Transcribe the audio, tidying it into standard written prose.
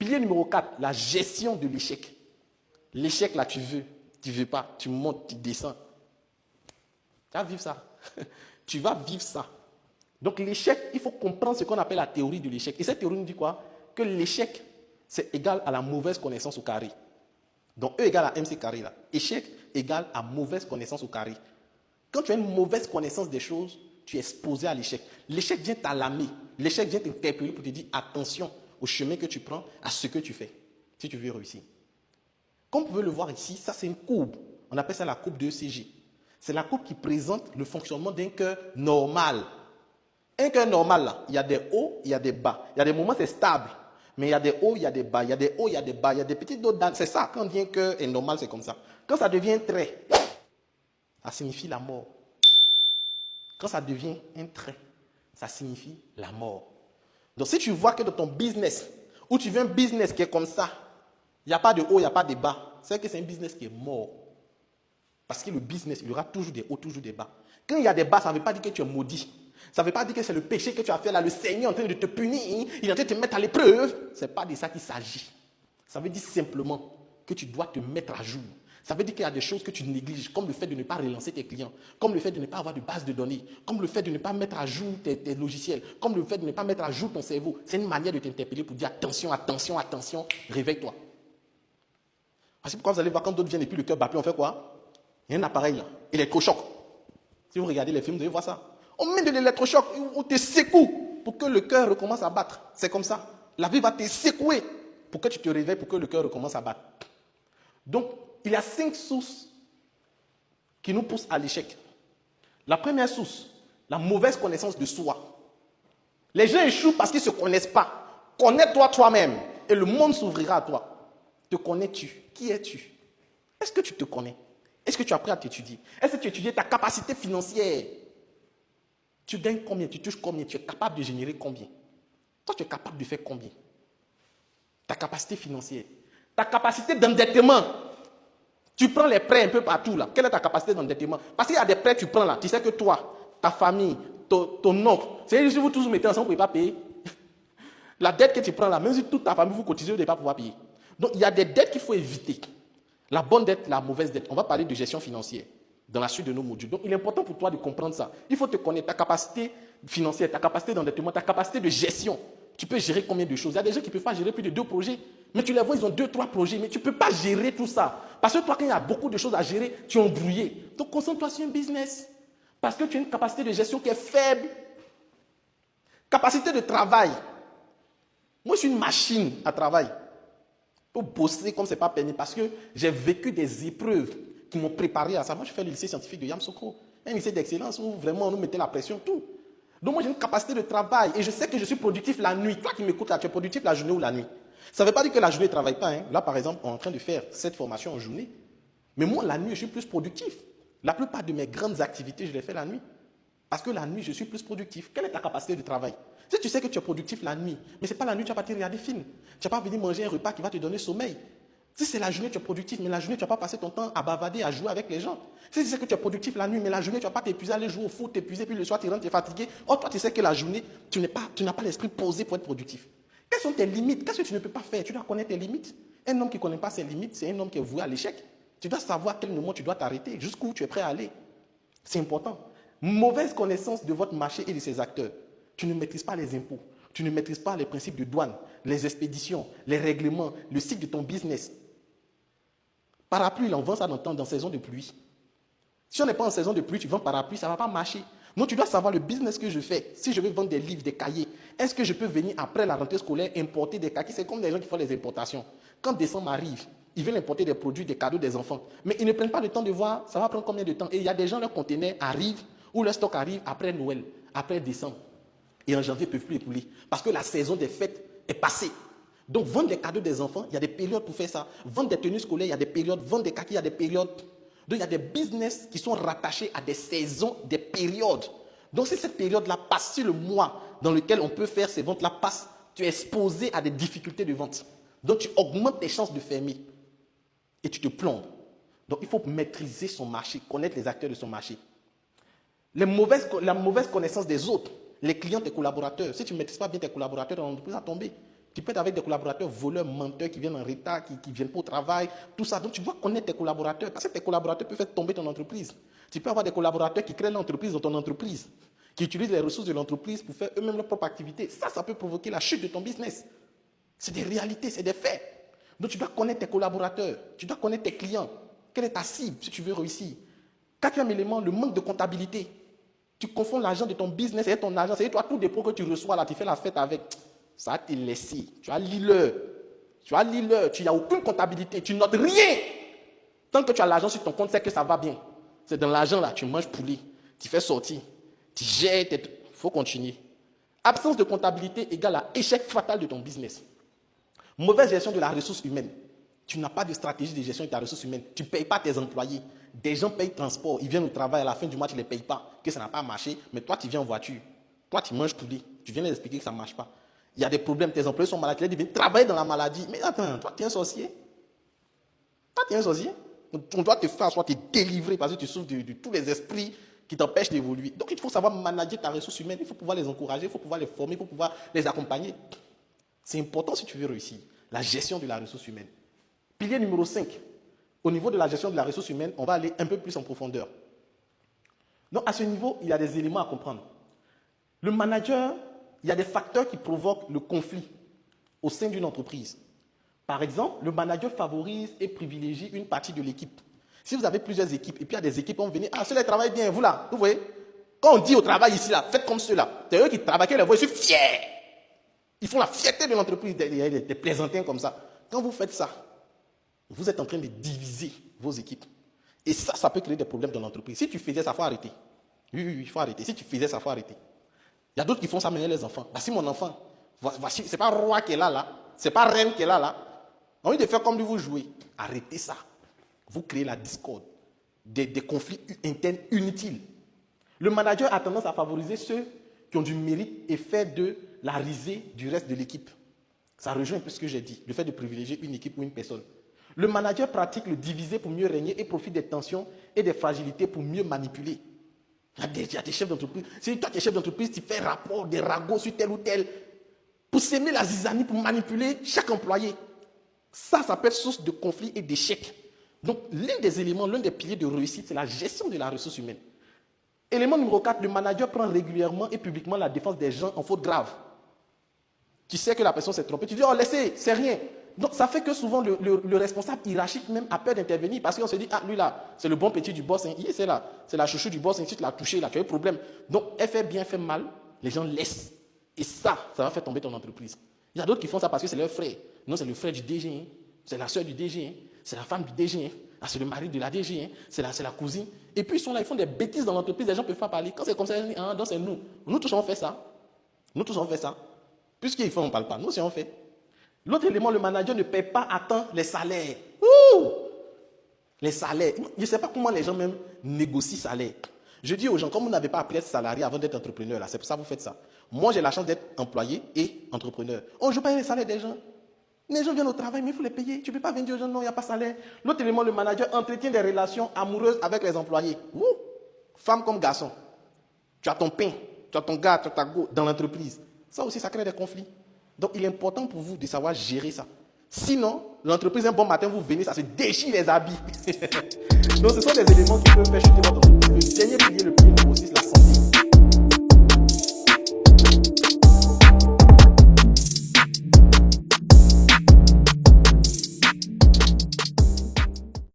Pilier numéro 4, la gestion de l'échec. L'échec, là, tu veux pas, tu montes, tu descends. Tu vas vivre ça. Tu vas vivre ça. Donc l'échec, il faut comprendre ce qu'on appelle la théorie de l'échec. Et cette théorie nous dit quoi? Que l'échec, c'est égal à la mauvaise connaissance au carré. Donc E égale à MC carré là. Échec égale à mauvaise connaissance au carré. Quand tu as une mauvaise connaissance des choses, tu es exposé à l'échec. L'échec vient t'alarmer. L'échec vient t'interpeller pour te dire attention au chemin que tu prends, à ce que tu fais, si tu veux réussir. Comme vous pouvez le voir ici, ça c'est une courbe. On appelle ça la courbe de ECG. C'est la courbe qui présente le fonctionnement d'un cœur normal. Un cœur normal, là, il y a des hauts, il y a des bas. Il y a des moments c'est stable, mais il y a des hauts, il y a des bas. Il y a des hauts, il y a des bas. Il y a des petites dots d'âne. C'est ça, quand on dit un cœur est normal, c'est comme ça. Quand ça devient un trait, ça signifie la mort. Quand ça devient un trait, ça signifie la mort. Donc si tu vois que dans ton business, ou tu veux un business qui est comme ça, il n'y a pas de haut, il n'y a pas de bas, c'est que c'est un business qui est mort. Parce que le business, il y aura toujours des hauts, toujours des bas. Quand il y a des bas, ça ne veut pas dire que tu es maudit. Ça ne veut pas dire que c'est le péché que tu as fait là, le Seigneur est en train de te punir, il est en train de te mettre à l'épreuve. Ce n'est pas de ça qu'il s'agit. Ça veut dire simplement que tu dois te mettre à jour. Ça veut dire qu'il y a des choses que tu négliges, comme le fait de ne pas relancer tes clients, comme le fait de ne pas avoir de base de données, comme le fait de ne pas mettre à jour tes logiciels, comme le fait de ne pas mettre à jour ton cerveau. C'est une manière de t'interpeller pour dire attention, attention, attention, réveille-toi. C'est pourquoi vous allez voir quand d'autres viennent et puis le cœur bat, on fait quoi? Il y a un appareil là, électrochoc. Si vous regardez les films, vous allez voir ça. On met de l'électrochoc, on te secoue pour que le cœur recommence à battre. C'est comme ça. La vie va te secouer pour que tu te réveilles, pour que le cœur recommence à battre. Donc, il y a 5 sources qui nous poussent à l'échec. La première source, la mauvaise connaissance de soi. Les gens échouent parce qu'ils ne se connaissent pas. Connais-toi toi-même et le monde s'ouvrira à toi. Te connais-tu? Qui es-tu? Est-ce que tu te connais? Est-ce que tu as appris à t'étudier? Est-ce que tu étudies ta capacité financière? Tu gagnes combien? Tu touches combien? Tu es capable de générer combien? Toi, tu es capable de faire combien? Ta capacité financière. Ta capacité d'endettement. Tu prends les prêts un peu partout là. Quelle est ta capacité d'endettement? Parce qu'il y a des prêts que tu prends là. Tu sais que toi, ta famille, ton oncle, c'est si vous tous vous mettez ensemble, vous ne pouvez pas payer. La dette que tu prends là, même si toute ta famille vous cotisez, vous ne devez pas pouvoir payer. Donc il y a des dettes qu'il faut éviter. La bonne dette, la mauvaise dette. On va parler de gestion financière dans la suite de nos modules. Donc il est important pour toi de comprendre ça. Il faut te connaître ta capacité financière, ta capacité d'endettement, ta capacité de gestion. Tu peux gérer combien de choses? Il y a des gens qui ne peuvent pas gérer plus de 2 projets. Mais tu les vois, ils ont 2, 3 projets. Mais tu ne peux pas gérer tout ça. Parce que toi, quand il y a beaucoup de choses à gérer, tu es embrouillé. Donc concentre-toi sur un business. Parce que tu as une capacité de gestion qui est faible. Capacité de travail. Moi, je suis une machine à travail. Pour bosser comme ce n'est pas permis. Parce que j'ai vécu des épreuves qui m'ont préparé à ça. Moi, je fais le lycée scientifique de Yamoussoukro. Un lycée d'excellence où vraiment on nous mettait la pression, tout. Donc moi, j'ai une capacité de travail et je sais que je suis productif la nuit. Toi qui m'écoutes là, tu es productif la journée ou la nuit. Ça ne veut pas dire que la journée ne travaille pas. Là, par exemple, on est en train de faire cette formation en journée. Mais moi, la nuit, je suis plus productif. La plupart de mes grandes activités, je les fais la nuit. Parce que la nuit, je suis plus productif. Quelle est ta capacité de travail? Si tu sais que tu es productif la nuit, mais ce n'est pas la nuit, tu ne vas pas te regarder des films. Tu ne vas pas venir manger un repas qui va te donner sommeil. Si c'est la journée, tu es productif, mais la journée, tu ne vas pas passer ton temps à bavader, à jouer avec les gens. Si tu sais que tu es productif la nuit, mais la journée, tu ne vas pas t'épuiser, aller jouer au foot, t'épuiser, puis le soir, tu rentres, tu es fatigué. Or, toi, tu sais que la journée, tu n'as pas l'esprit posé pour être productif. Quelles sont tes limites? Qu'est-ce que tu ne peux pas faire? Tu dois connaître tes limites. Un homme qui ne connaît pas ses limites, c'est un homme qui est voué à l'échec. Tu dois savoir à quel moment tu dois t'arrêter, jusqu'où tu es prêt à aller. C'est important. Mauvaise connaissance de votre marché et de ses acteurs. Tu ne maîtrises pas les impôts. Tu ne maîtrises pas les principes de douane, les expéditions, les règlements, le cycle de ton business. Parapluie, on vend ça dans saison de pluie. Si on n'est pas en saison de pluie, tu vends parapluie, ça ne va pas marcher. Donc tu dois savoir le business que je fais. Si je veux vendre des livres, des cahiers, est-ce que je peux venir après la rentrée scolaire importer des cahiers? C'est comme les gens qui font les importations. Quand décembre arrive, ils veulent importer des produits, des cadeaux des enfants. Mais ils ne prennent pas le temps de voir, ça va prendre combien de temps. Et il y a des gens, leurs conteneurs arrivent, ou leur stock arrive après Noël, après décembre. Et en janvier, ils ne peuvent plus écouler. Parce que la saison des fêtes est passée. Donc, vendre les cadeaux des enfants, il y a des périodes pour faire ça. Vendre des tenues scolaires, il y a des périodes. Vendre des kakis, il y a des périodes. Donc, il y a des business qui sont rattachés à des saisons, des périodes. Donc, si cette période-là passe, si le mois dans lequel on peut faire ces ventes-là passe, tu es exposé à des difficultés de vente. Donc, tu augmentes tes chances de fermer. Et tu te plombes. Donc, il faut maîtriser son marché, connaître les acteurs de son marché. La mauvaise connaissance des autres, les clients, tes collaborateurs. Si tu ne maîtrises pas bien tes collaborateurs dans l'entreprise, ça va tomber. Tu peux être avec des collaborateurs voleurs, menteurs qui viennent en retard, qui ne viennent pas au travail, tout ça. Donc tu dois connaître tes collaborateurs parce que tes collaborateurs peuvent faire tomber ton entreprise. Tu peux avoir des collaborateurs qui créent l'entreprise dans ton entreprise, qui utilisent les ressources de l'entreprise pour faire eux-mêmes leur propre activité. Ça peut provoquer la chute de ton business. C'est des réalités, c'est des faits. Donc tu dois connaître tes collaborateurs, tu dois connaître tes clients. Quelle est ta cible si tu veux réussir? Quatrième élément, le manque de comptabilité. Tu confonds l'argent de ton business et ton argent. C'est toi, tous les pots que tu reçois là, tu fais la fête avec. Ça va te laisser. Tu as l'île. Tu n'as aucune comptabilité. Tu notes rien. Tant que tu as l'argent sur ton compte, c'est que ça va bien. C'est dans l'argent là, tu manges poulet. Tu fais sortir. Tu jettes. Il faut continuer. Absence de comptabilité égale à échec fatal de ton business. Mauvaise gestion de la ressource humaine. Tu n'as pas de stratégie de gestion de ta ressource humaine. Tu ne payes pas tes employés. Des gens payent transport. Ils viennent au travail. À la fin du mois, tu ne les payes pas. Que ça n'a pas marché. Mais toi, tu viens en voiture. Toi, tu manges poulet. Tu viens leur expliquer que ça ne marche pas. Il y a des problèmes. Tes employés sont malades. Ils viennent travailler dans la maladie. Mais attends, toi, tu es un sorcier. Toi, tu es un sorcier. On doit te faire, soit te délivrer parce que tu souffres de tous les esprits qui t'empêchent d'évoluer. Donc, il faut savoir manager ta ressource humaine. Il faut pouvoir les encourager. Il faut pouvoir les former. Il faut pouvoir les accompagner. C'est important si tu veux réussir. La gestion de la ressource humaine. Pilier numéro 5. Au niveau de la gestion de la ressource humaine, on va aller un peu plus en profondeur. Donc, à ce niveau, il y a des éléments à comprendre. Le manager, il y a des facteurs qui provoquent le conflit au sein d'une entreprise. Par exemple, le manager favorise et privilégie une partie de l'équipe. Si vous avez plusieurs équipes, et puis il y a des équipes qui vont venir, ceux-là travaillent bien, vous là, vous voyez. Quand on dit au travail ici, là, faites comme ceux-là. C'est eux qui travaillent, les voix, je suis fier. Ils font la fierté de l'entreprise, des plaisantins comme ça. Quand vous faites ça, vous êtes en train de diviser vos équipes. Et ça peut créer des problèmes dans l'entreprise. Si tu faisais ça, il faut arrêter. Oui, il faut arrêter. Si tu faisais ça, il faut arrêter. Il y a d'autres qui font ça, mener les enfants. Voici mon enfant. Voici, c'est pas roi qui est là. C'est pas reine qui est là. On a envie de faire comme lui, vous jouez. Arrêtez ça. Vous créez la discorde. Des conflits internes inutiles. Le manager a tendance à favoriser ceux qui ont du mérite et faire de la risée du reste de l'équipe. Ça rejoint un peu ce que j'ai dit, le fait de privilégier une équipe ou une personne. Le manager pratique le diviser pour mieux régner et profite des tensions et des fragilités pour mieux manipuler. Il y a des chefs d'entreprise. Si toi tu es chef d'entreprise, tu fais rapport, des ragots sur tel ou tel, pour s'aimer la zizanie, pour manipuler chaque employé. Ça peut être source de conflit et d'échec. Donc l'un des éléments, l'un des piliers de réussite, c'est la gestion de la ressource humaine. Élément numéro 4, le manager prend régulièrement et publiquement la défense des gens en faute grave. Tu sais que la personne s'est trompée, tu dis, oh laissez, c'est rien. Donc ça fait que souvent le responsable hiérarchique même a peur d'intervenir parce qu'on se dit, ah lui là, c'est le bon petit du boss, hein. C'est là, c'est la chouchou du boss, tu l'as touché, là, tu as eu problème. Donc elle fait bien, fait mal, les gens laissent. Et ça va faire tomber ton entreprise. Il y a d'autres qui font ça parce que c'est leur frère. Non, c'est le frère du DG, hein. C'est la soeur du DG, hein. C'est la femme du DG, hein. Ah, c'est le mari de la DG, hein. C'est la cousine. Et puis ils sont là, ils font des bêtises dans l'entreprise, les gens ne peuvent pas parler. Quand c'est comme ça, ah, donc c'est nous. Nous tous on fait ça. Nous tous on fait ça. Puisqu'ils font, on ne parle pas. Nous aussi on fait. L'autre élément, le manager ne paie pas à temps les salaires. Ouh! Les salaires. Je ne sais pas comment les gens même négocient salaire. Je dis aux gens, comme vous n'avez pas appris à être salarié avant d'être entrepreneur, là, c'est pour ça que vous faites ça. Moi, j'ai la chance d'être employé et entrepreneur. Oh, je paye les salaires des gens. Les gens viennent au travail, mais il faut les payer. Tu ne peux pas venir aux gens, non, il n'y a pas de salaire. L'autre élément, le manager entretient des relations amoureuses avec les employés. Ouh! Femme comme garçon. Tu as ton pain, tu as ton gars, tu as ta go dans l'entreprise. Ça aussi, ça crée des conflits. Donc, il est important pour vous de savoir gérer ça. Sinon, l'entreprise, un bon matin, vous venez, ça se déchire les habits. Donc, ce sont des éléments qui peuvent faire chuter votre entreprise. Le dernier pilier, le pilier numéro 6, la santé.